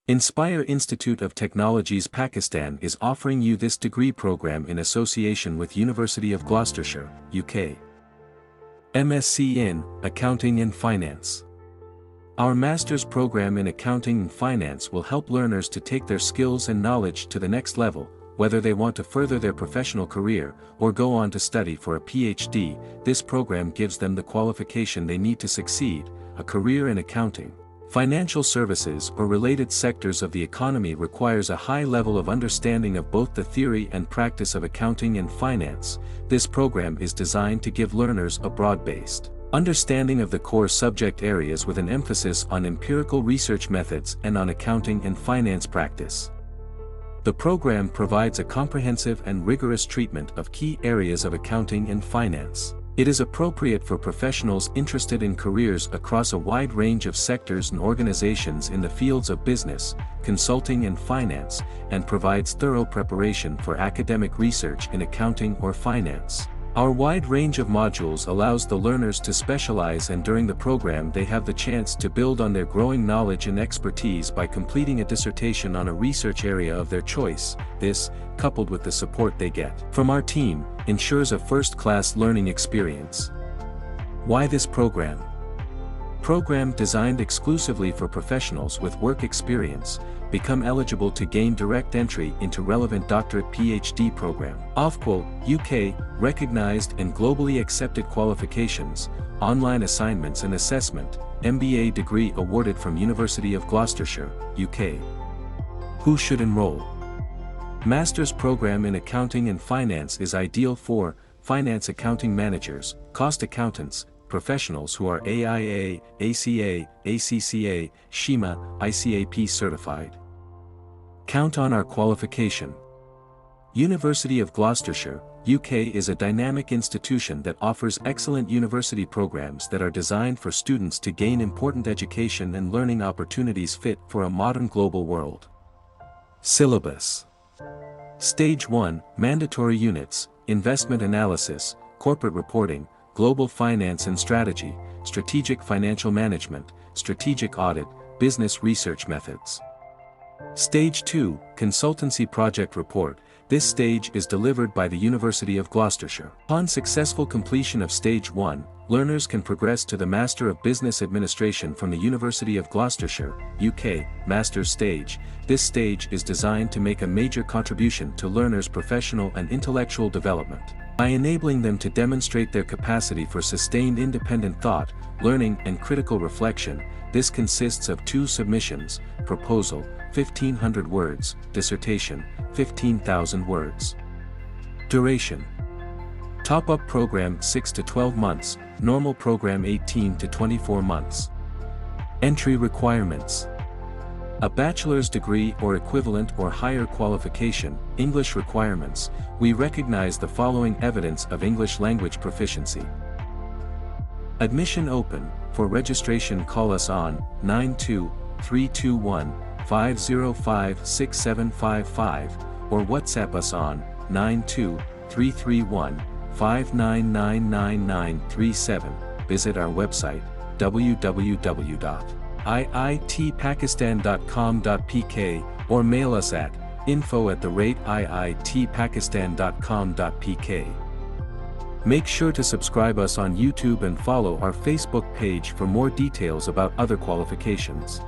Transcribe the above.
Inspire Institute of Technologies Pakistan is offering you this degree program in association with University of Gloucestershire, UK. MSc in Accounting and Finance. Our master's program in Accounting and Finance will help learners to take their skills and knowledge to the next level, whether they want to further their professional career or go on to study for a PhD. This program gives them the qualification they need to succeed. A career in accounting, financial services or related sectors of the economy requires a high level of understanding of both the theory and practice of accounting and finance. This program is designed to give learners a broad-based understanding of the core subject areas with an emphasis on empirical research methods and on accounting and finance practice. The program provides a comprehensive and rigorous treatment of key areas of accounting and finance. It is appropriate for professionals interested in careers across a wide range of sectors and organizations in the fields of business, consulting and finance, and provides thorough preparation for academic research in accounting or finance. Our wide range of modules allows the learners to specialize, and during the program they have the chance to build on their growing knowledge and expertise by completing a dissertation on a research area of their choice. This, coupled with the support they get from our team, ensures a first-class learning experience. Why this program? Program designed exclusively for professionals with work experience, become eligible to gain direct entry into relevant doctorate PhD program. UK, recognized and globally accepted qualifications, online assignments and assessment, MBA degree awarded from University of Gloucestershire, UK. Who should enroll? Master's program in Accounting and Finance is ideal for finance accounting managers, cost accountants, professionals who are AIA, ACA, ACCA, SHIMA, ICAP certified. Count on our qualification. University of Gloucestershire, UK is a dynamic institution that offers excellent university programs that are designed for students to gain important education and learning opportunities fit for a modern global world. Syllabus. Stage 1, Mandatory Units, Investment Analysis, Corporate Reporting, Global Finance and Strategy, Strategic Financial Management, Strategic Audit, Business Research Methods. Stage 2, Consultancy Project Report. This stage is delivered by the University of Gloucestershire. Upon successful completion of Stage 1, learners can progress to the Master of Business Administration from the University of Gloucestershire, UK, Master's stage. This stage is designed to make a major contribution to learners' professional and intellectual development, by enabling them to demonstrate their capacity for sustained independent thought, learning and critical reflection. This consists of 2 submissions: proposal, 1,500 words, dissertation, 15,000 words. Duration. Top-up program 6 to 12 months, normal program 18 to 24 months. Entry requirements. A bachelor's degree or equivalent or higher qualification. English requirements. We recognize the following evidence of English language proficiency. Admission open. For registration call us on 92-321-505-6755 or WhatsApp us on 92-331-5999937. Visit our website www.iitpakistan.com.pk or mail us at info@iitpakistan.com.pk. Make sure to subscribe us on YouTube and follow our Facebook page for more details about other qualifications.